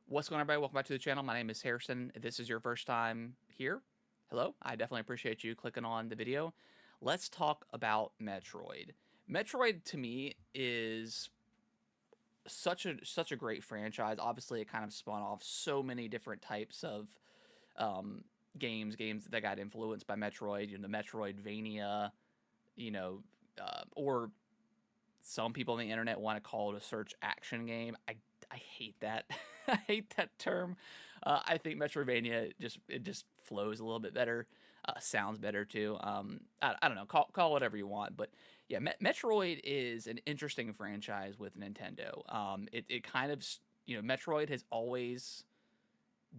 What's going on, everybody? Welcome back to the channel. My name is Harrison. If this is your first time here, hello. I definitely appreciate you clicking on the video. Let's talk about Metroid. Metroid to me is such a great franchise. Obviously, it kind of spun off so many different types of um, games that got influenced by Metroid. The Metroidvania, you know, or some people on the internet want to call it a search action game. I hate that. I hate that term. I think Metroidvania just flows a little bit better, sounds better too. I don't know. Call whatever you want, but yeah, Metroid is an interesting franchise with Nintendo. It kind of Metroid has always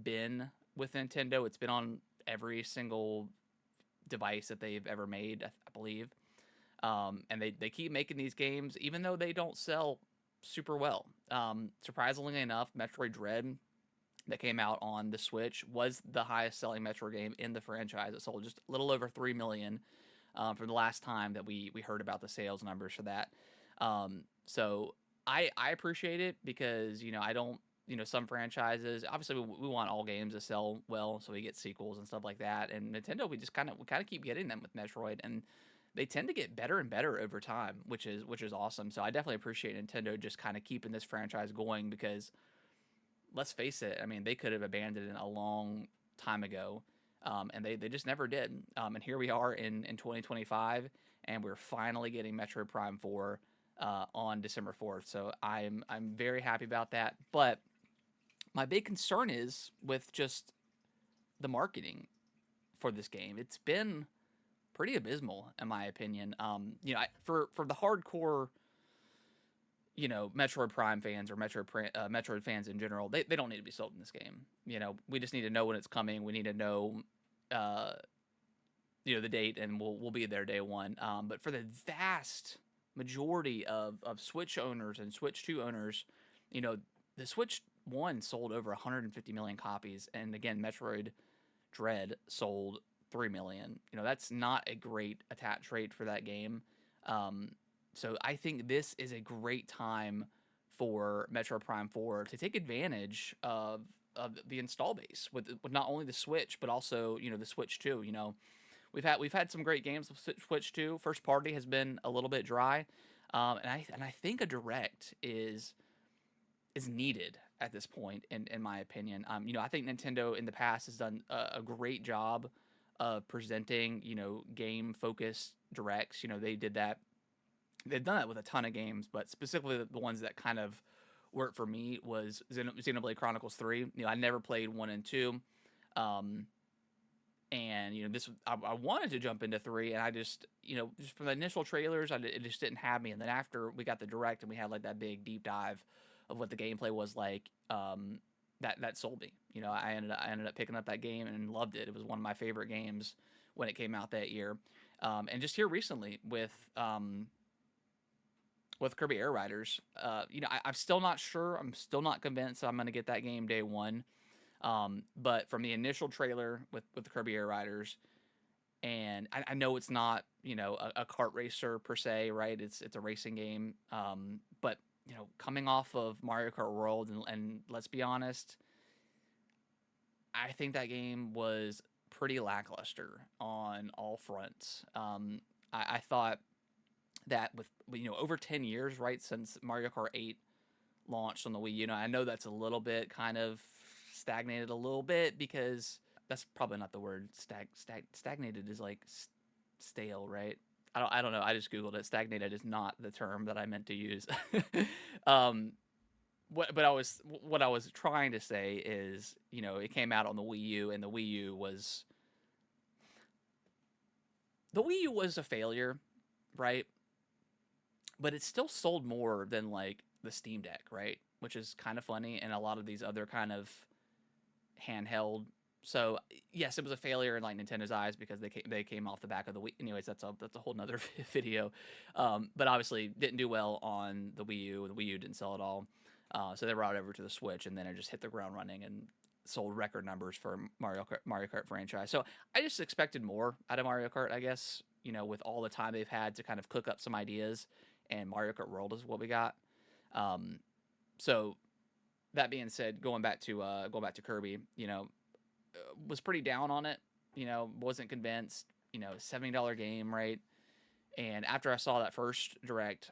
been with Nintendo. It's been on every single device that they've ever made, I believe. And they keep making these games even though they don't sell super well. Surprisingly enough, Metroid Dread that came out on the Switch was the highest selling Metroid game in the franchise. It sold just a little over 3 million from the last time that we heard about the sales numbers for that. So I appreciate it because I don't some franchises obviously we want all games to sell well, so we get sequels and stuff like that. And Nintendo, we kind of keep getting them with Metroid, and they tend to get better and better over time, which is awesome. So I definitely appreciate Nintendo just kind of keeping this franchise going because let's face it, I mean they could have abandoned it a long time ago, and they just never did. And here we are in 2025, and we're finally getting Metroid Prime 4 on December 4th. So I'm very happy about that. But my big concern is with just the marketing for this game. It's been pretty abysmal in my opinion. For the hardcore, Metroid Prime fans or Metroid fans in general, they don't need to be sold in this game. We just need to know when it's coming. We need to know, uh, the date, and we'll be there day one. But for the vast majority of Switch owners and Switch 2 owners, you know, the Switch 1 sold over 150 million copies, and again, Metroid Dread sold 3 million. That's not a great attach rate for that game. Um, so I think this is a great time for Metro Prime 4 to take advantage of the install base with not only the Switch but also the Switch 2. We've had some great games with Switch 2. First party has been a little bit dry, and I think a direct is needed at this point in my opinion. I think Nintendo in the past has done a great job of presenting game focused directs. They did that. They've done that with a ton of games, but specifically the ones that kind of worked for me was Xenoblade Chronicles 3. I never played 1 and 2. Um, and this I wanted to jump into 3, and I just from the initial trailers it just didn't have me. And then after we got the direct and we had like that big deep dive of what the gameplay was like, that sold me. I ended up picking up that game and loved it. It was one of my favorite games when it came out that year. And just here recently with Kirby Air Riders, I'm still not sure. I'm still not convinced I'm going to get that game day one. But from the initial trailer with the Kirby Air Riders, and I know it's not a kart racer per se, right? It's a racing game. But coming off of Mario Kart World, and let's be honest, I think that game was pretty lackluster on all fronts. I thought that with over 10 years, right, since Mario Kart 8 launched on the Wii U. I know that's a little bit kind of stagnated a little bit because that's probably not the word. Stagnated is like stale, right? I don't know. I just googled it. Stagnated is not the term that I meant to use. um, what I was trying to say is, it came out on the Wii U, and the Wii U was a failure, right? But it still sold more than like the Steam Deck, right? Which is kind of funny, and a lot of these other kind of handheld. So yes, it was a failure in like Nintendo's eyes because they came off the back of the Wii. Anyways, that's a whole nother video. But obviously didn't do well on the Wii U. The Wii U didn't sell at all. So they brought it over to the Switch, and then it just hit the ground running and sold record numbers for Mario Kart franchise. So I just expected more out of Mario Kart, I guess. With all the time they've had to kind of cook up some ideas, and Mario Kart World is what we got. So that being said, going back to Kirby, was pretty down on it. Wasn't convinced. $70 game, right? And after I saw that first direct,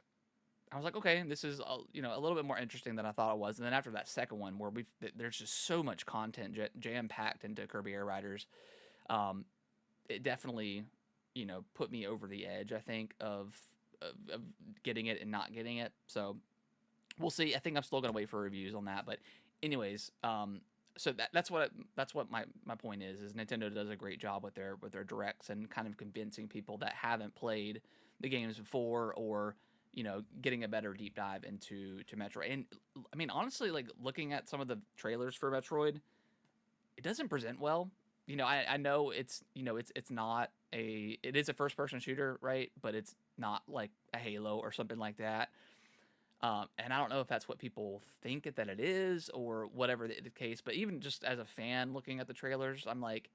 I was like, okay, this is a little bit more interesting than I thought it was. And then after that second one, where there's just so much content jam packed into Kirby Air Riders, um, it definitely put me over the edge. I think of getting it and not getting it. So we'll see. I think I'm still gonna wait for reviews on that. But anyways, so that's what my point is Nintendo does a great job with their directs and kind of convincing people that haven't played the games before, or getting a better deep dive to Metroid. And I mean, honestly, like looking at some of the trailers for Metroid, it doesn't present well. I know it's not it is a first person shooter, right? But it's not like a Halo or something like that. And I don't know if that's what people think that it is or whatever the case. But even just as a fan looking at the trailers, I'm like,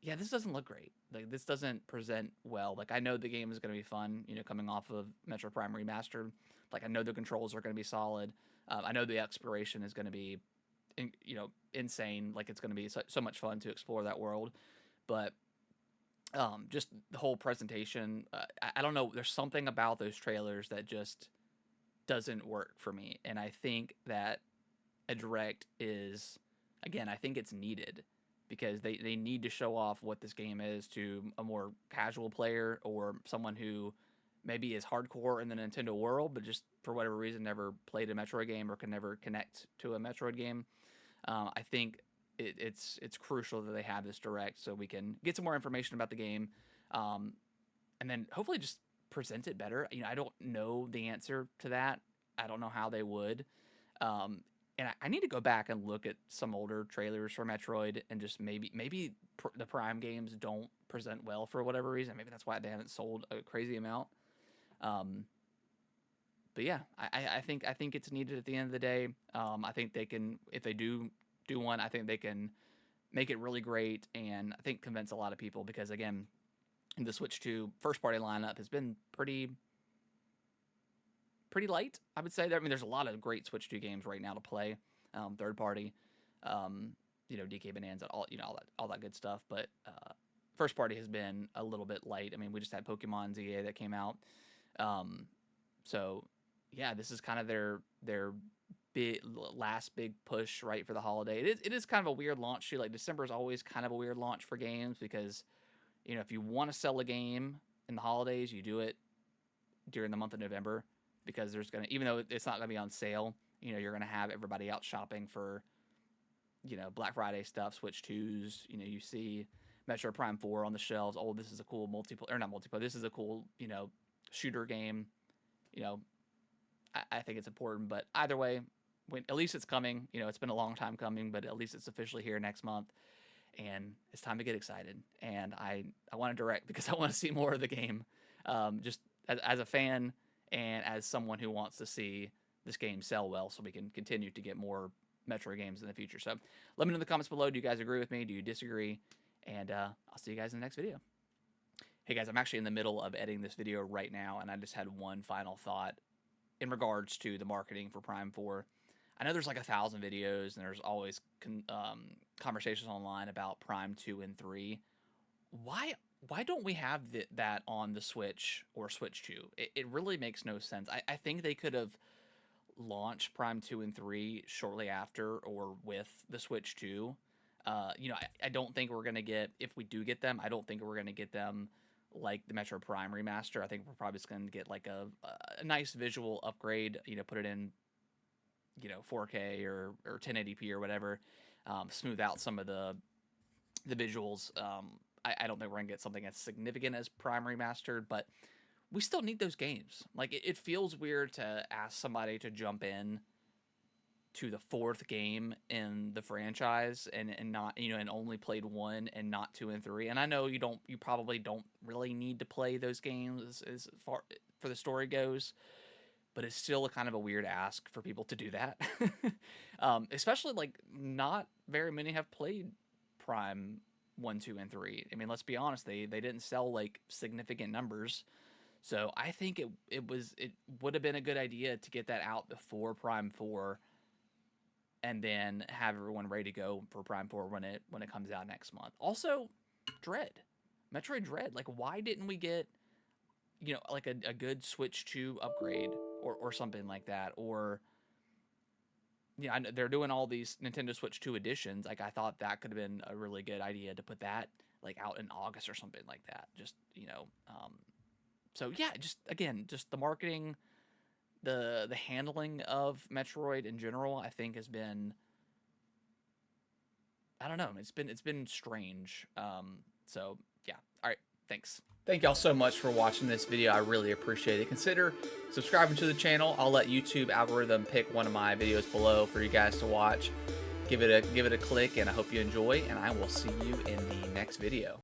yeah, this doesn't look great. Like this doesn't present well. Like I know the game is going to be fun. Coming off of Metroid Prime Remastered, like I know the controls are going to be solid. I know the exploration is going to be, insane. Like it's going to be so much fun to explore that world. But just the whole presentation, I don't know. There's something about those trailers that just doesn't work for me. And I think that a direct is, again, I think it's needed because they need to show off what this game is to a more casual player or someone who maybe is hardcore in the Nintendo world, but just for whatever reason never played a Metroid game or can never connect to a Metroid game. I think it's crucial that they have this direct so we can get some more information about the game, um, and then hopefully just present it better. I don't know the answer to that. I don't know how they would. Um, and I need to go back and look at some older trailers for Metroid and just maybe the Prime games don't present well for whatever reason. Maybe that's why they haven't sold a crazy amount. Um, but yeah, I think it's needed at the end of the day. I think they can, if they do one, I think they can make it really great and I think convince a lot of people because again, the Switch 2 first party lineup has been pretty light, I would say. I mean, there's a lot of great Switch 2 games right now to play, third party, DK Bonanza, all that good stuff. But first party has been a little bit light. I mean, we just had Pokemon ZA that came out, um, so yeah, this is kind of their big last big push right for the holiday. It is kind of a weird launch too. Like December is always kind of a weird launch for games because if you want to sell a game in the holidays, you do it during the month of November because there's gonna even though it's not gonna be on sale, you're gonna have everybody out shopping for Black Friday stuff, Switch 2s. You see Metroid Prime 4 on the shelves. Oh, this is a cool multiplayer, or not multiplayer. This is a cool shooter game. You know, I think it's important. But either way, at least it's coming. It's been a long time coming, but at least it's officially here next month. And it's time to get excited. And I want to direct because I want to see more of the game. Just as a fan and as someone who wants to see this game sell well so we can continue to get more Metro games in the future. So let me know in the comments below. Do you guys agree with me? Do you disagree? And I'll see you guys in the next video. Hey guys, I'm actually in the middle of editing this video right now, and I just had one final thought in regards to the marketing for Prime 4. I know there's like 1,000 videos, and there's always conversations online about Prime 2 and 3. Why don't we have that on the Switch or Switch 2? It really makes no sense. I think they could have launched Prime 2 and 3 shortly after or with the Switch 2. I don't think we're going to get, if we do get them, I don't think we're going to get them like the Metroid Prime remaster. I think we're probably just going to get like a nice visual upgrade, put it in, 4K or 1080p or whatever, smooth out some of the visuals. I don't think we're going to get something as significant as Prime remastered, but we still need those games. Like it feels weird to ask somebody to jump in to the fourth game in the franchise and not and only played 1 and not 2 and 3. And I know you probably don't really need to play those games as far for the story goes, but it's still a kind of a weird ask for people to do that. Especially like not very many have played Prime 1, 2, and 3. I mean, let's be honest, they didn't sell like significant numbers. So I think it would have been a good idea to get that out before Prime 4 and then have everyone ready to go for Prime 4 when it comes out next month. Also, Dread, Metroid Dread. Like, why didn't we get, you know, like a good Switch 2 upgrade or something like that? Or yeah, they're doing all these Nintendo Switch 2 editions. Like, I thought that could have been a really good idea to put that like out in August or something like that. Just, you know, so yeah, just again, just the marketing, the handling of Metroid in general, I think has been, I don't know, it's been strange. So yeah. All right, thanks. Thank y'all so much for watching this video. I really appreciate it. Consider subscribing to the channel. I'll let YouTube algorithm pick one of my videos below for you guys to watch. Give it a click, and I hope you enjoy, and I will see you in the next video.